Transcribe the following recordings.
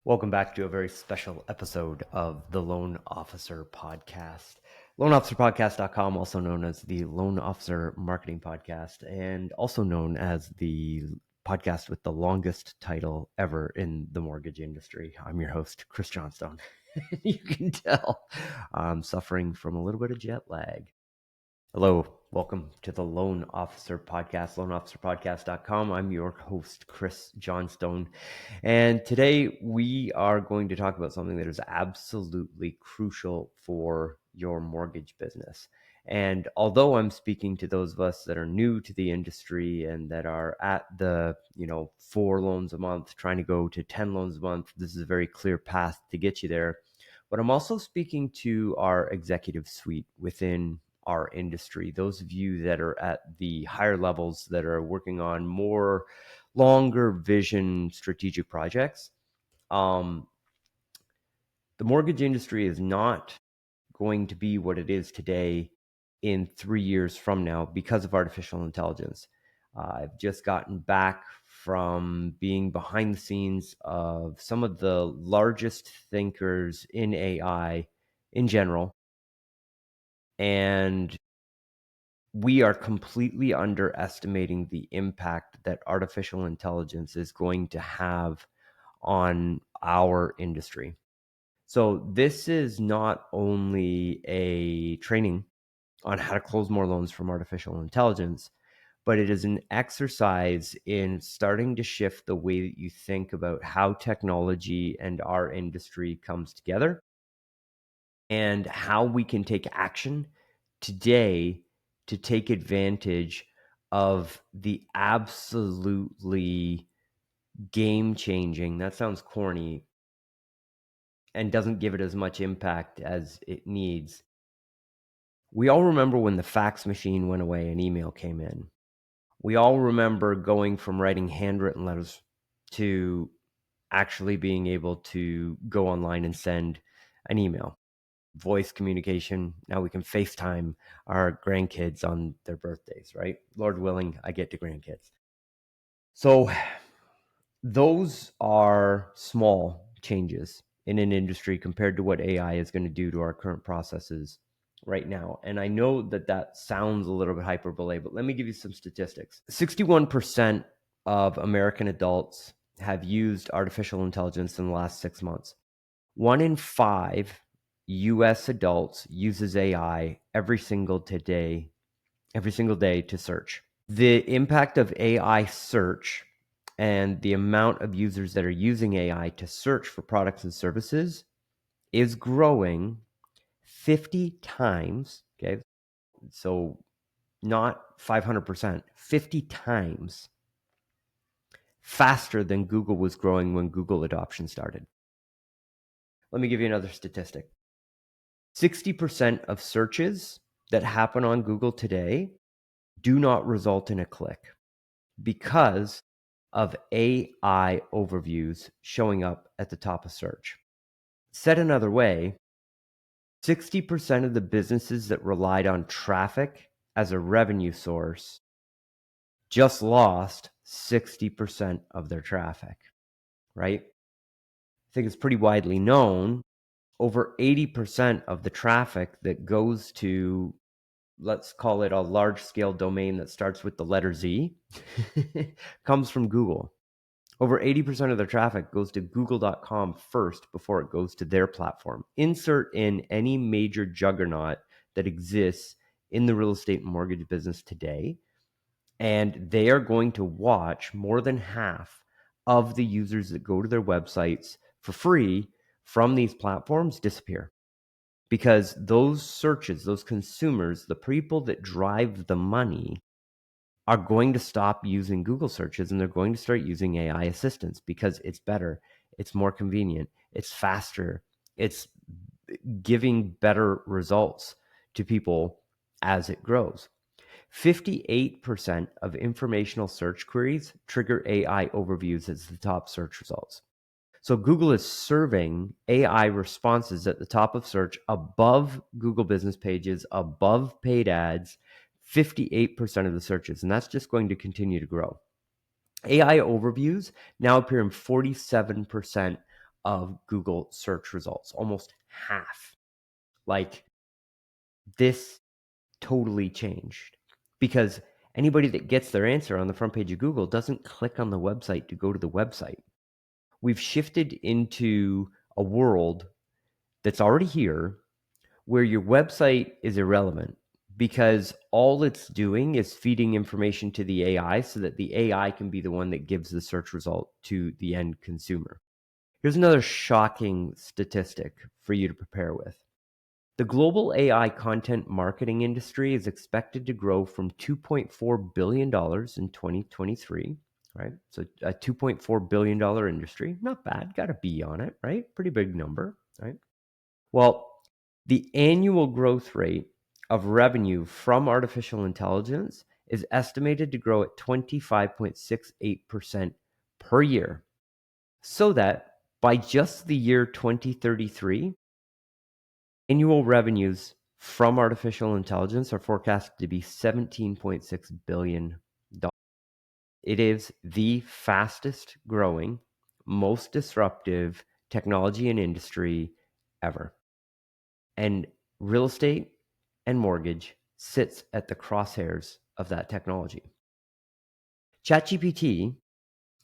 Welcome back to a very special episode of the Loan Officer Podcast. LoanOfficerPodcast.com, also known as the Loan Officer Marketing Podcast, and also known as the podcast with the longest title ever in the mortgage industry. I'm your host, Chris Johnstone. You can tell I'm suffering from a little bit of jet lag. Hello, welcome to the Loan Officer Podcast, loanofficerpodcast.com. I'm your host, Chris Johnstone. And today we are going to talk about something that is absolutely crucial for your mortgage business. And although I'm speaking to those of us that are new to the industry and that are at the, 4 loans a month, trying to go to 10 loans a month, this is a very clear path to get you there. But I'm also speaking to our executive suite within our industry, those of you that are at the higher levels that are working on more longer vision strategic projects. The mortgage industry is not going to be what it is today in 3 years from now because of artificial intelligence. I've just gotten back from being behind the scenes of some of the largest thinkers in AI in general. And we are completely underestimating the impact that artificial intelligence is going to have on our industry. So this is not only a training on how to close more loans from artificial intelligence, but it is an exercise in starting to shift the way that you think about how technology and our industry comes together and how we can take action today to take advantage of the absolutely game-changing, that sounds corny and doesn't give it as much impact as it needs. We all remember when the fax machine went away and email came in. We all remember going from writing handwritten letters to actually being able to go online and send an email. Voice communication. Now we can FaceTime our grandkids on their birthdays, right? Lord willing, I get to grandkids. So those are small changes in an industry compared to what AI is going to do to our current processes right now. And I know that that sounds a little bit hyperbole, but let me give you some statistics. 61% of American adults have used artificial intelligence in the last 6 months. 1 in 5 US adults uses AI every single day to search. The impact of AI search and the amount of users that are using AI to search for products and services is growing 50 times. Okay. So not 500%, 50 times faster than Google was growing when Google adoption started. Let me give you another statistic. 60% of searches that happen on Google today do not result in a click because of AI overviews showing up at the top of search. Said another way, 60% of the businesses that relied on traffic as a revenue source just lost 60% of their traffic, right? I think it's pretty widely known. Over 80% of the traffic that goes to, let's call it a large scale domain that starts with the letter Z, comes from Google. Over 80% of their traffic goes to google.com first before it goes to their platform. Insert in any major juggernaut that exists in the real estate and mortgage business today, and they are going to watch more than half of the users that go to their websites for free from these platforms disappear. Because those searches, those consumers, the people that drive the money are going to stop using Google searches and they're going to start using AI assistants because it's better, it's more convenient, it's faster, it's giving better results to people as it grows. 58% of informational search queries trigger AI overviews as the top search results. So Google is serving AI responses at the top of search above Google business pages, above paid ads, 58% of the searches, and that's just going to continue to grow. AI overviews now appear in 47% of Google search results, almost half. Like, this totally changed because anybody that gets their answer on the front page of Google doesn't click on the website to go to the website. We've shifted into a world that's already here where your website is irrelevant because all it's doing is feeding information to the AI so that the AI can be the one that gives the search result to the end consumer. Here's another shocking statistic for you to prepare with. The global AI content marketing industry is expected to grow from $2.4 billion in 2023, right? So a $2.4 billion industry, not bad, got a B on it, right? Pretty big number, right? Well, the annual growth rate of revenue from artificial intelligence is estimated to grow at 25.68% per year, so that by just the year 2033, annual revenues from artificial intelligence are forecasted to be $17.6 billion. It is the fastest growing, most disruptive technology and industry ever. And real estate and mortgage sits at the crosshairs of that technology. ChatGPT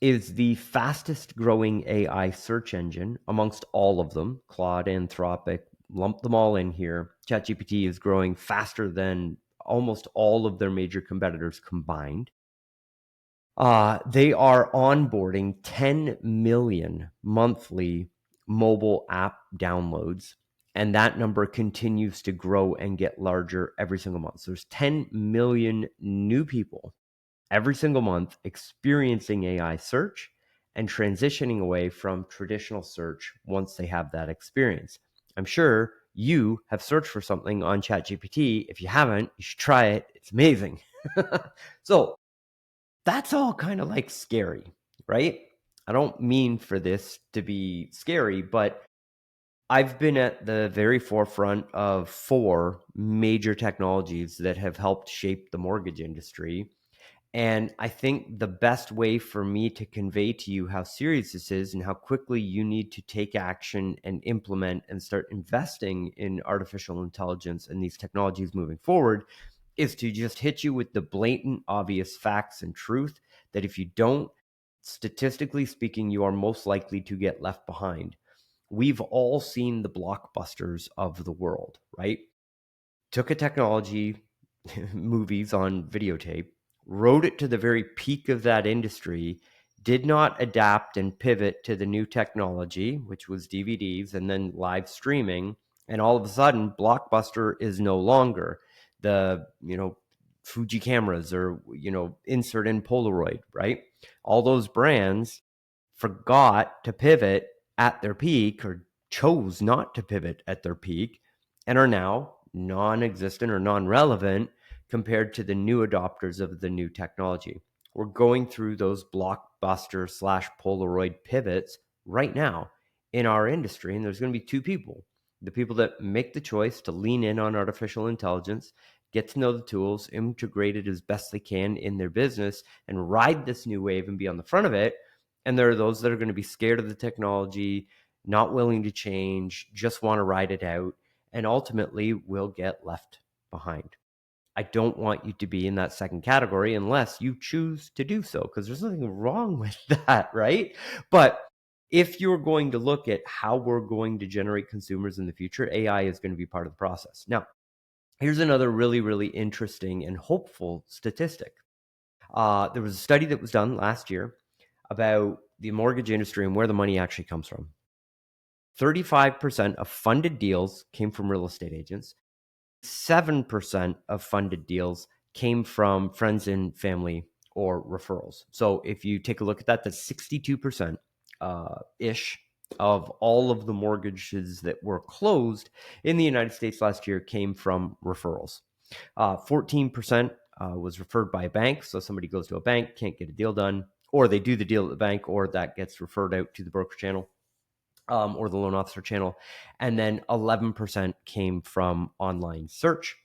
is the fastest growing AI search engine amongst all of them. Claude, Anthropic, lump them all in here. ChatGPT is growing faster than almost all of their major competitors combined. They are onboarding 10 million monthly mobile app downloads, and that number continues to grow and get larger every single month. So there's 10 million new people every single month experiencing AI search and transitioning away from traditional search once they have that experience. I'm sure you have searched for something on ChatGPT. If you haven't, you should try it. It's amazing. So that's all kind of like scary, right? I don't mean for this to be scary, but I've been at the very forefront of 4 major technologies that have helped shape the mortgage industry. And I think the best way for me to convey to you how serious this is and how quickly you need to take action and implement and start investing in artificial intelligence and these technologies moving forward is to just hit you with the blatant, obvious facts and truth that if you don't, statistically speaking, you are most likely to get left behind. We've all seen the blockbusters of the world, right? Took a technology, movies on videotape, rode it to the very peak of that industry, did not adapt and pivot to the new technology, which was DVDs and then live streaming. And all of a sudden, Blockbuster is no longer the, Fuji cameras or, insert in Polaroid, right? All those brands forgot to pivot at their peak or chose not to pivot at their peak and are now non-existent or non-relevant compared to the new adopters of the new technology. We're going through those blockbuster / Polaroid pivots right now in our industry. And there's going to be 2 people: the people that make the choice to lean in on artificial intelligence, get to know the tools, integrate it as best they can in their business, and ride this new wave and be on the front of it. And there are those that are going to be scared of the technology, not willing to change, just want to ride it out, and ultimately will get left behind. I don't want you to be in that second category unless you choose to do so, because there's nothing wrong with that, right? But if you're going to look at how we're going to generate consumers in the future, AI is going to be part of the process. Now, here's another really, really interesting and hopeful statistic. There was a study that was done last year about the mortgage industry and where the money actually comes from. 35% of funded deals came from real estate agents. 7% of funded deals came from friends and family or referrals. So if you take a look at that, that's 62% ish of all of the mortgages that were closed in the United States last year came from referrals. 14% was referred by a bank. So somebody goes to a bank, can't get a deal done, or they do the deal at the bank, or that gets referred out to the broker channel. Or the loan officer channel. And then 11% came from online search,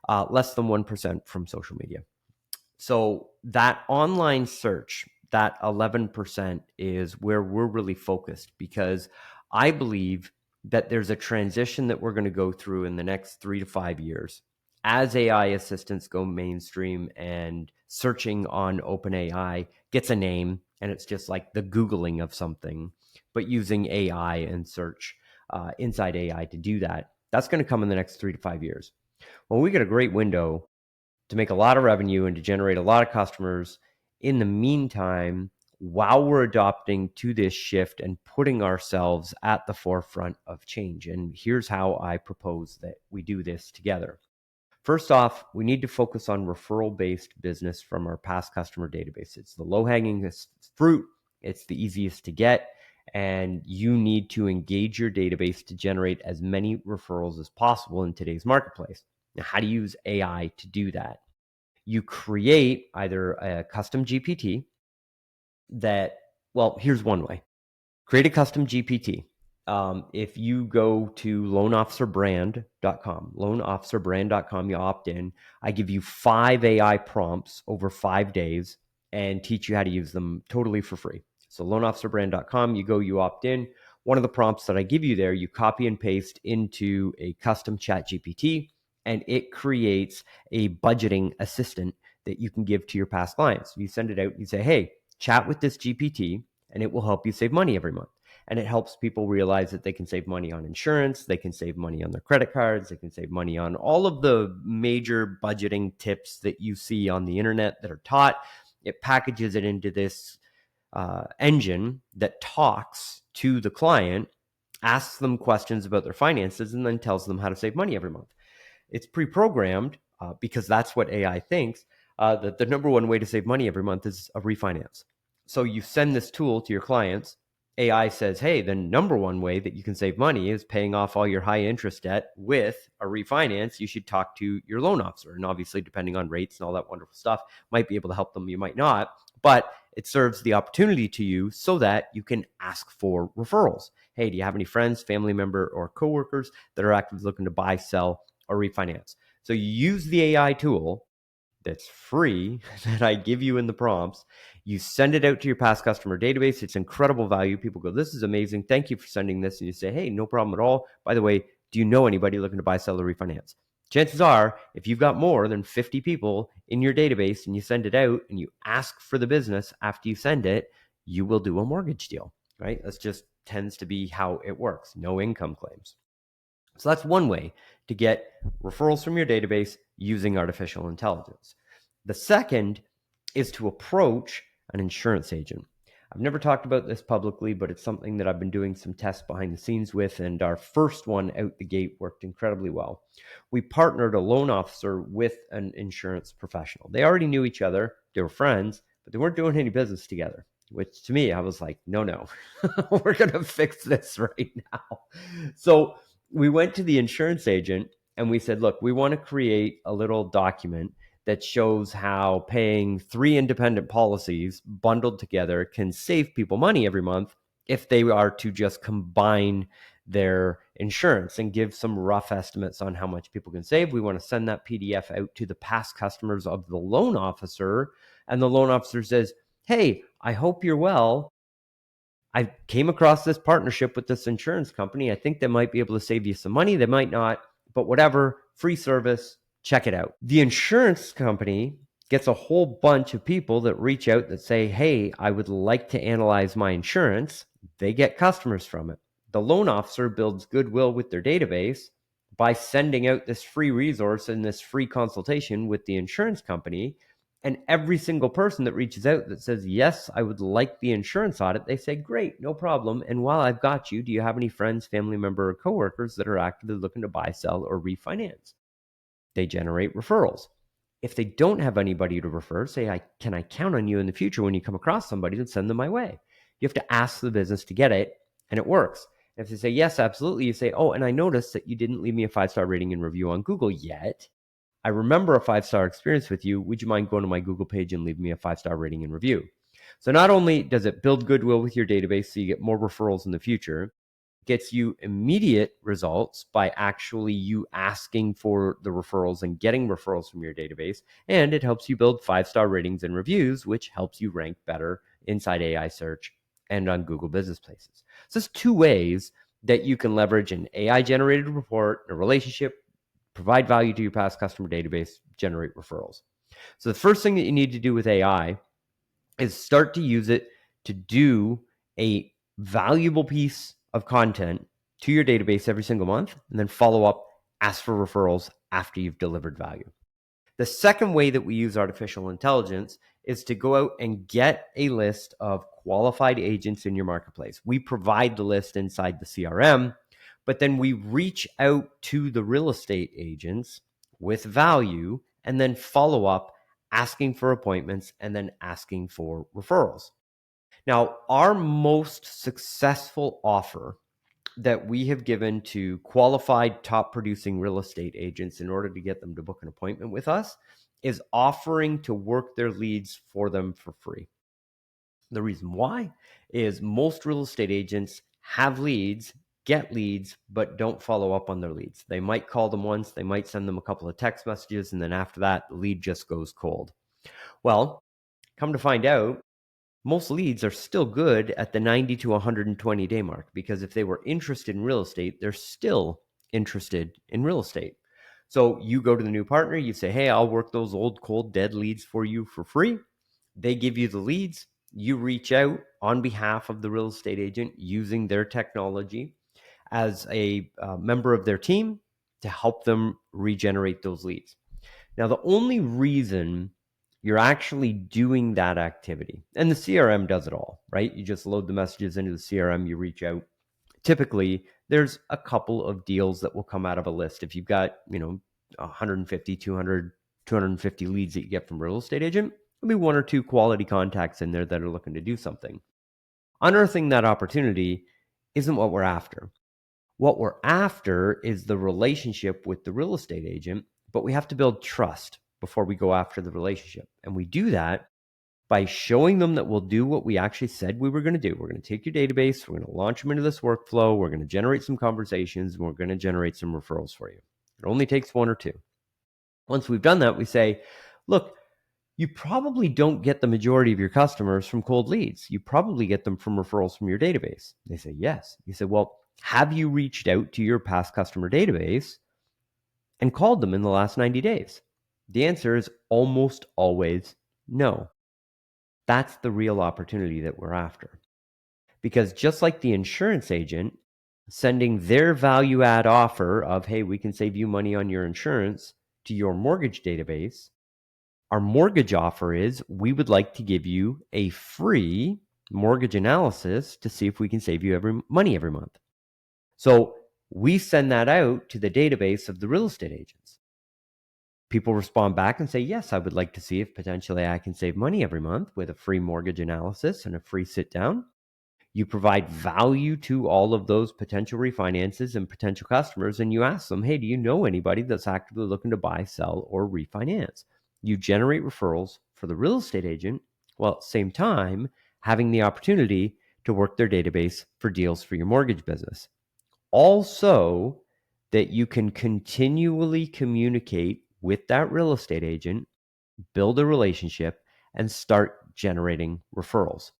less than 1% from social media. So that online search, that 11% is where we're really focused, because I believe that there's a transition that we're going to go through in the next 3 to 5 years as AI assistants go mainstream and searching on OpenAI gets a name and it's just like the Googling of something, but using AI and search inside AI to do that. That's going to come in the next 3 to 5 years. Well, we get a great window to make a lot of revenue and to generate a lot of customers in the meantime, while we're adopting to this shift and putting ourselves at the forefront of change. And here's how I propose that we do this together. First off, we need to focus on referral-based business from our past customer database. It's the low-hanging fruit. It's the easiest to get. And you need to engage your database to generate as many referrals as possible in today's marketplace. Now, how do you use AI to do that? You create either a custom GPT that, well, here's one way. Create a custom GPT. If you go to loanofficerbrand.com, you opt in. I give you 5 AI prompts over 5 days and teach you how to use them totally for free. So loanofficerbrand.com, you opt in. One of the prompts that I give you there, you copy and paste into a custom ChatGPT, and it creates a budgeting assistant that you can give to your past clients. You send it out and you say, hey, chat with this GPT, and it will help you save money every month. And it helps people realize that they can save money on insurance, they can save money on their credit cards, they can save money on all of the major budgeting tips that you see on the internet that are taught. It packages it into this engine that talks to the client, asks them questions about their finances, and then tells them how to save money every month. It's pre-programmed because that's what AI thinks, that the number one way to save money every month is a refinance. So you send this tool to your clients. AI says, hey, the number one way that you can save money is paying off all your high interest debt with a refinance. You should talk to your loan officer. And obviously, depending on rates and all that wonderful stuff, might be able to help them, you might not. But it serves the opportunity to you so that you can ask for referrals. Hey, do you have any friends, family member, or coworkers that are actively looking to buy, sell, or refinance? So you use the AI tool that's free that I give you in the prompts. You send it out to your past customer database. It's incredible value. People go, this is amazing. Thank you for sending this. And you say, hey, no problem at all. By the way, do you know anybody looking to buy, sell, or refinance? Chances are, if you've got more than 50 people in your database and you send it out and you ask for the business after you send it, you will do a mortgage deal, right? That's just tends to be how it works. No income claims. So that's one way to get referrals from your database using artificial intelligence. The second is to approach an insurance agent. I've never talked about this publicly, but it's something that I've been doing some tests behind the scenes with, and our first one out the gate worked incredibly well. We partnered a loan officer with an insurance professional. They already knew each other, they were friends, but they weren't doing any business together, which to me, I was like, no, we're going to fix this right now. So we went to the insurance agent and we said, look, we want to create a little document that shows how paying 3 independent policies bundled together can save people money every month if they are to just combine their insurance, and give some rough estimates on how much people can save. We want to send that PDF out to the past customers of the loan officer. And the loan officer says, hey, I hope you're well. I came across this partnership with this insurance company. I think they might be able to save you some money. They might not, but whatever, free service, check it out. The insurance company gets a whole bunch of people that reach out that say, hey, I would like to analyze my insurance. They get customers from it. The loan officer builds goodwill with their database by sending out this free resource and this free consultation with the insurance company. And every single person that reaches out that says, yes, I would like the insurance audit, they say, great, no problem. And while I've got you, do you have any friends, family member, or coworkers that are actively looking to buy, sell, or refinance? They generate referrals. If they don't have anybody to refer, say, can I count on you in the future when you come across somebody to send them my way? You have to ask the business to get it, and it works. And if they say, yes, absolutely, you say, oh, and I noticed that you didn't leave me a 5-star rating and review on Google yet. I remember a 5-star experience with you. Would you mind going to my Google page and leaving me a 5-star rating and review? So not only does it build goodwill with your database so you get more referrals in the future, it gets you immediate results by actually you asking for the referrals and getting referrals from your database, and it helps you build 5-star ratings and reviews, which helps you rank better inside AI search and on Google Business Places. So there's two ways that you can leverage an AI generated report, a relationship, provide value to your past customer database, generate referrals. So the first thing that you need to do with AI is start to use it to do a valuable piece of content to your database every single month, and then follow up, ask for referrals after you've delivered value. The second way that we use artificial intelligence is to go out and get a list of qualified agents in your marketplace. We provide the list inside the CRM, but then we reach out to the real estate agents with value and then follow up, asking for appointments and then asking for referrals. Now, our most successful offer that we have given to qualified top producing real estate agents in order to get them to book an appointment with us is offering to work their leads for them for free. The reason why is most real estate agents have leads, get leads, but don't follow up on their leads. They might call them once, they might send them a couple of text messages, and then after that, the lead just goes cold. Well, come to find out, most leads are still good at the 90 to 120 day mark, because if they were interested in real estate, they're still interested in real estate. So you go to the new partner, you say, hey, I'll work those old, cold, dead leads for you for free. They give you the leads. You reach out on behalf of the real estate agent using their technology as a member of their team to help them regenerate those leads. Now, the only reason you're actually doing that activity, and the CRM does it all, right? You just load the messages into the CRM, you reach out. Typically, there's a couple of deals that will come out of a list. If you've got, 150, 200, 250 leads that you get from a real estate agent, there'll be one or two quality contacts in there that are looking to do something. Unearthing that opportunity isn't what we're after. What we're after is the relationship with the real estate agent, but we have to build trust before we go after the relationship. And we do that by showing them that we'll do what we actually said we were going to do. We're going to take your database, we're going to launch them into this workflow, we're going to generate some conversations, and we're going to generate some referrals for you. It only takes one or two. Once we've done that, we say, look, you probably don't get the majority of your customers from cold leads. You probably get them from referrals from your database. They say, yes. You say, well, have you reached out to your past customer database and called them in the last 90 days? The answer is almost always no. That's the real opportunity that we're after. Because just like the insurance agent sending their value add offer of, hey, we can save you money on your insurance to your mortgage database, our mortgage offer is we would like to give you a free mortgage analysis to see if we can save you money every month. So we send that out to the database of the real estate agents. People respond back and say, yes, I would like to see if potentially I can save money every month with a free mortgage analysis and a free sit down. You provide value to all of those potential refinances and potential customers, and you ask them, hey, do you know anybody that's actively looking to buy, sell, or refinance? You generate referrals for the real estate agent, while at the same time having the opportunity to work their database for deals for your mortgage business. Also, that you can continually communicate with that real estate agent, build a relationship, and start generating referrals.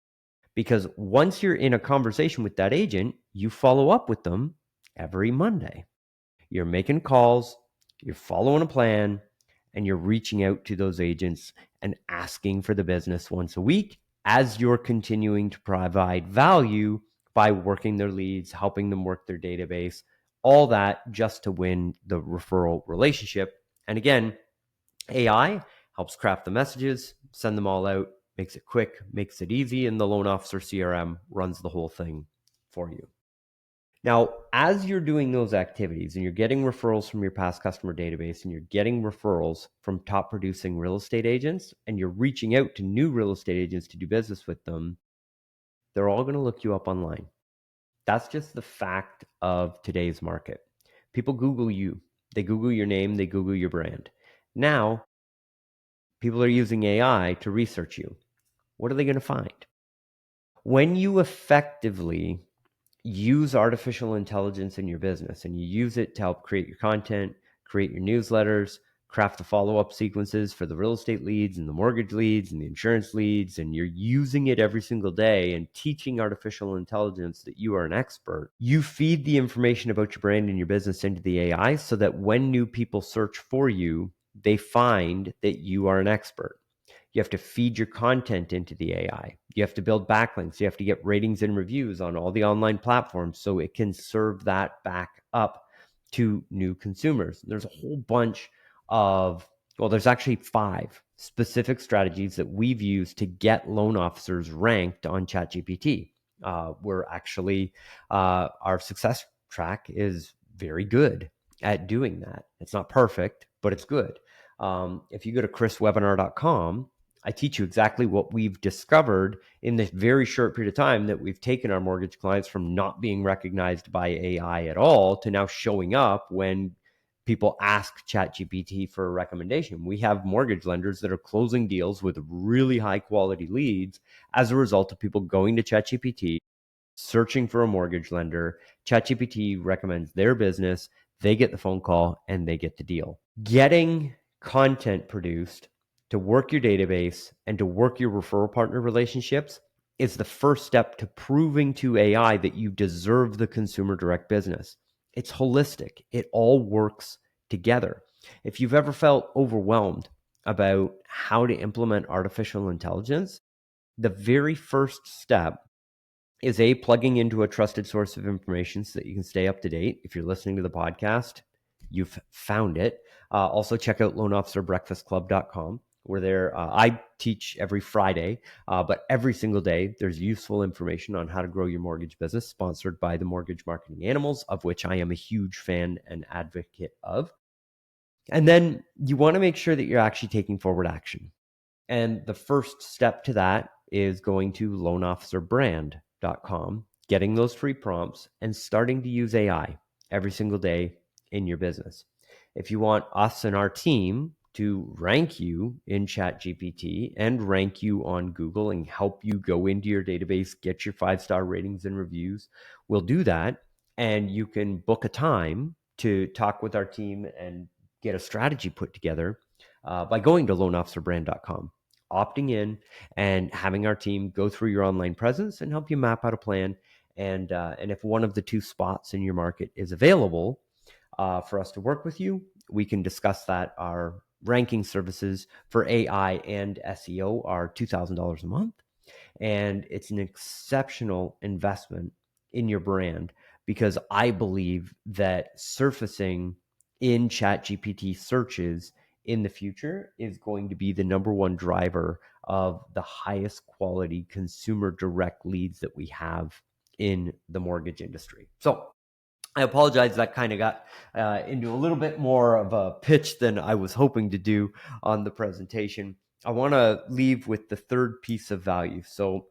Because once you're in a conversation with that agent, you follow up with them every Monday. You're making calls, you're following a plan, and you're reaching out to those agents and asking for the business once a week as you're continuing to provide value by working their leads, helping them work their database, all that just to win the referral relationship. And again, AI helps craft the messages, send them all out, makes it quick, makes it easy, and the loan officer CRM runs the whole thing for you. Now, as you're doing those activities and you're getting referrals from your past customer database and you're getting referrals from top producing real estate agents and you're reaching out to new real estate agents to do business with them, they're all going to look you up online. That's just the fact of today's market. People Google you. They Google your name. They Google your brand. Now, people are using AI to research you. What are they going to find? When you effectively use artificial intelligence in your business and you use it to help create your content, create your newsletters, craft the follow-up sequences for the real estate leads and the mortgage leads and the insurance leads, and you're using it every single day and teaching artificial intelligence that you are an expert, you feed the information about your brand and your business into the AI so that when new people search for you, they find that you are an expert. You have to feed your content into the AI. You have to build backlinks. You have to get ratings and reviews on all the online platforms so it can serve that back up to new consumers. There's a whole bunch of, well, there's actually 5 specific strategies that we've used to get loan officers ranked on ChatGPT. We're actually, our success track is very good at doing that. It's not perfect, but it's good. If you go to chriswebinar.com, I teach you exactly what we've discovered in this very short period of time that we've taken our mortgage clients from not being recognized by AI at all to now showing up when people ask ChatGPT for a recommendation. We have mortgage lenders that are closing deals with really high quality leads as a result of people going to ChatGPT, searching for a mortgage lender. ChatGPT recommends their business, they get the phone call, and they get the deal. Getting content produced to work your database and to work your referral partner relationships is the first step to proving to AI that you deserve the consumer direct business. It's holistic. It all works together. If you've ever felt overwhelmed about how to implement artificial intelligence, the very first step is plugging into a trusted source of information so that you can stay up to date. If you're listening to the podcast, you've found it. Also check out loanofficerbreakfastclub.com, where there I teach every Friday, but every single day there's useful information on how to grow your mortgage business, sponsored by the Mortgage Marketing Animals, of which I am a huge fan and advocate of. And then you want to make sure that you're actually taking forward action. And the first step to that is going to loanofficerbrand.com, getting those free prompts, and starting to use AI every single day in your business. If you want us and our team to rank you in ChatGPT and rank you on Google and help you go into your database, get your 5-star ratings and reviews, we'll do that. And you can book a time to talk with our team and get a strategy put together by going to loanofficerbrand.com, opting in, and having our team go through your online presence and help you map out a plan. And if one of the 2 spots in your market is available for us to work with you, we can discuss that. Our ranking services for AI and SEO are $2,000 a month. And it's an exceptional investment in your brand because I believe that surfacing in ChatGPT searches in the future is going to be the number one driver of the highest quality consumer direct leads that we have in the mortgage industry. So I apologize, that kind of got into a little bit more of a pitch than I was hoping to do on the presentation. I want to leave with the third piece of value. So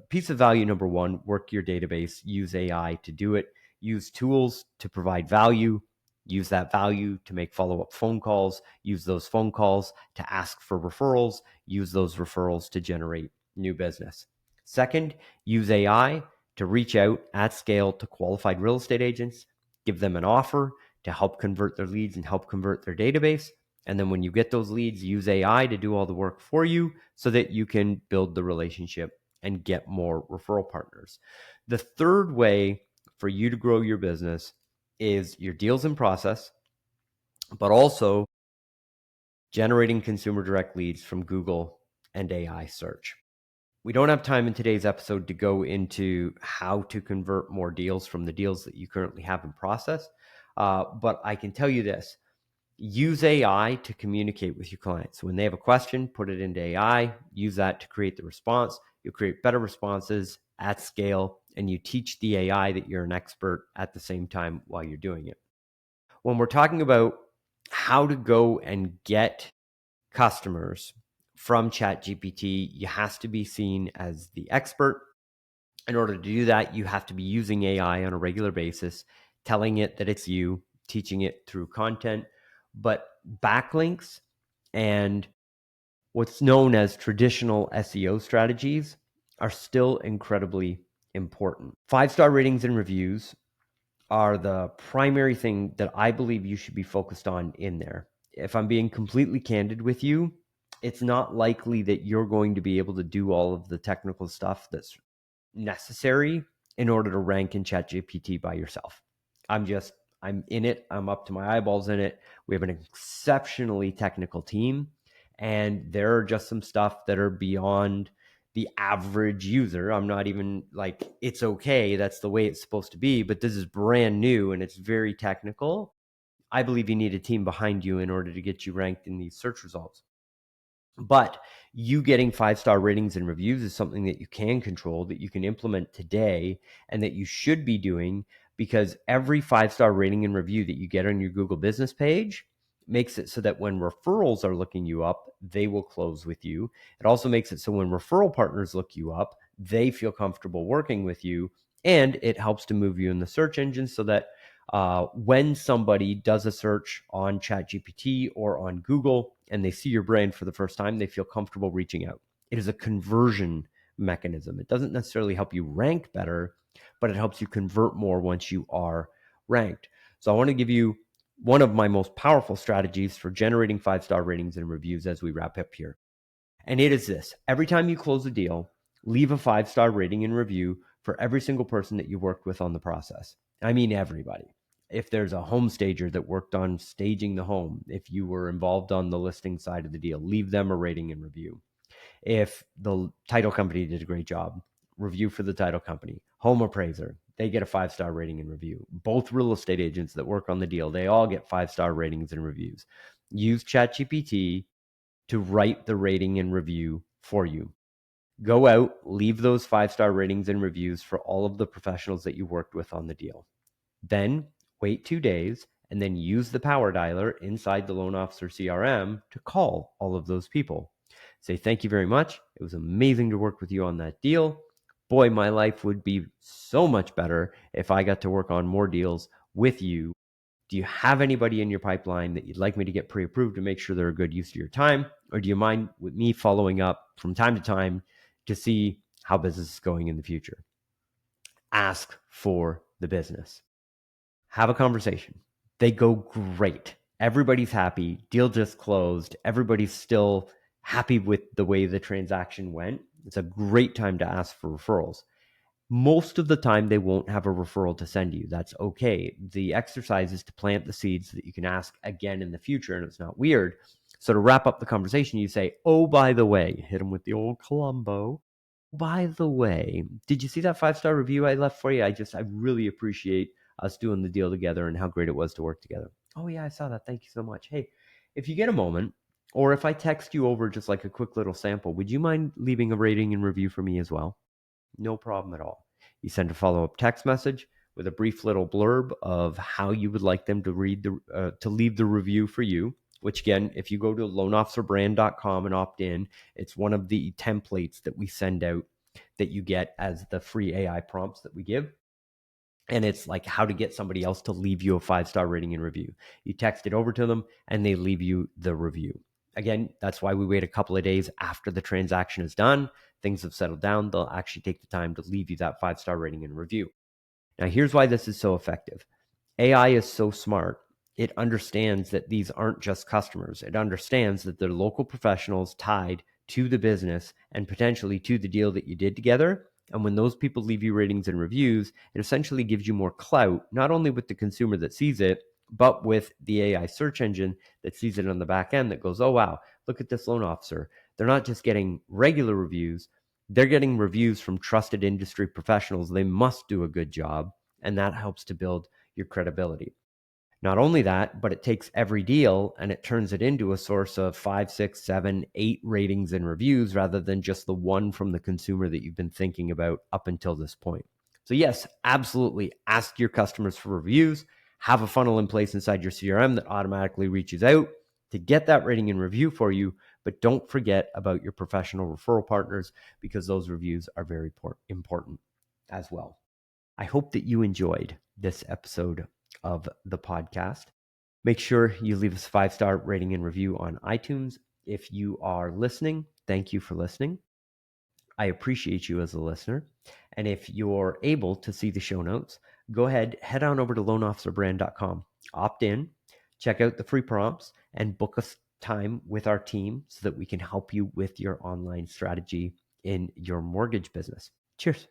piece of value number 1, work your database, use AI to do it, use tools to provide value, use that value to make follow-up phone calls, use those phone calls to ask for referrals, use those referrals to generate new business. Second, use AI to reach out at scale to qualified real estate agents, give them an offer to help convert their leads and help convert their database. And then when you get those leads, use AI to do all the work for you so that you can build the relationship and get more referral partners. The third way for you to grow your business is your deals in process, but also generating consumer direct leads from Google and AI search. We don't have time in today's episode to go into how to convert more deals from the deals that you currently have in process. But I can tell you this: use AI to communicate with your clients. When they have a question, put it into AI, use that to create the response. You'll create better responses at scale, and you teach the AI that you're an expert at the same time while you're doing it. When we're talking about how to go and get customers from ChatGPT, you have to be seen as the expert. In order to do that, you have to be using AI on a regular basis, telling it that it's you, teaching it through content. But backlinks and what's known as traditional SEO strategies are still incredibly important. 5-star ratings and reviews are the primary thing that I believe you should be focused on in there. if I'm being completely candid with you, it's not likely that you're going to be able to do all of the technical stuff that's necessary in order to rank in ChatGPT by yourself. I'm in it. I'm up to my eyeballs in it. We have an exceptionally technical team, and there are just some stuff that are beyond the average user. I'm not even like, it's okay. That's the way it's supposed to be, but this is brand new and it's very technical. I believe you need a team behind you in order to get you ranked in these search results. But you getting 5-star ratings and reviews is something that you can control, that you can implement today, and that you should be doing, because every 5-star rating and review that you get on your Google business page makes it so that when referrals are looking you up, they will close with you. It also makes it so when referral partners look you up, they feel comfortable working with you. And it helps to move you in the search engine so that when somebody does a search on ChatGPT or on Google and they see your brand for the first time, they feel comfortable reaching out. It is a conversion mechanism. It doesn't necessarily help you rank better, but it helps you convert more once you are ranked. So I want to give you one of my most powerful strategies for generating 5-star ratings and reviews as we wrap up here. And it is this: every time you close a deal, leave a 5-star rating and review for every single person that you worked with on the process. I mean, everybody. If there's a home stager that worked on staging the home, if you were involved on the listing side of the deal, leave them a rating and review. If the title company did a great job, review for the title company. Home appraiser, they get a 5-star rating and review. Both real estate agents that work on the deal, they all get 5-star ratings and reviews. Use ChatGPT to write the rating and review for you. Go out, leave those 5-star ratings and reviews for all of the professionals that you worked with on the deal. Then wait 2 days and then use the power dialer inside the loan officer CRM to call all of those people. Say, thank you very much. It was amazing to work with you on that deal. Boy, my life would be so much better if I got to work on more deals with you. Do you have anybody in your pipeline that you'd like me to get pre-approved to make sure they're a good use of your time? Or do you mind with me following up from time to time to see how business is going in the future? Ask for the business. Have a conversation. They go great. Everybody's happy. Deal just closed. Everybody's still happy with the way the transaction went. It's a great time to ask for referrals. Most of the time, they won't have a referral to send you. That's okay. The exercise is to plant the seeds so that you can ask again in the future, and it's not weird. So to wrap up the conversation, you say, oh, by the way, hit them with the old Columbo. By the way, did you see that 5-star review I left for you? I really appreciate us doing the deal together and how great it was to work together. Oh yeah, I saw that. Thank you so much. Hey, if you get a moment, or if I text you over just like a quick little sample, would you mind leaving a rating and review for me as well? No problem at all. You send a follow-up text message with a brief little blurb of how you would like them to leave the review for you. Which again, if you go to loanofficerbrand.com and opt in, it's one of the templates that we send out that you get as the free AI prompts that we give. And it's like how to get somebody else to leave you a 5-star rating and review. You text it over to them and they leave you the review. Again, that's why we wait a couple of days after the transaction is done. Things have settled down. They'll actually take the time to leave you that 5-star rating and review. Now, here's why this is so effective. AI is so smart. It understands that these aren't just customers. It understands that they're local professionals tied to the business and potentially to the deal that you did together. And when those people leave you ratings and reviews, it essentially gives you more clout, not only with the consumer that sees it, but with the AI search engine that sees it on the back end that goes, oh, wow, look at this loan officer. They're not just getting regular reviews. They're getting reviews from trusted industry professionals. They must do a good job. And that helps to build your credibility. Not only that, but it takes every deal and it turns it into a source of 5, 6, 7, 8 ratings and reviews rather than just the one from the consumer that you've been thinking about up until this point. So yes, absolutely ask your customers for reviews, have a funnel in place inside your CRM that automatically reaches out to get that rating and review for you, but don't forget about your professional referral partners because those reviews are very important as well. I hope that you enjoyed this episode of the podcast. Make sure you leave us a 5-star rating and review on iTunes. If you are listening, thank you for listening. I appreciate you as a listener. And if you're able to see the show notes, go ahead, head on over to loanofficerbrand.com, opt in Check out the free prompts and book us time with our team so that we can help you with your online strategy in your mortgage business. Cheers.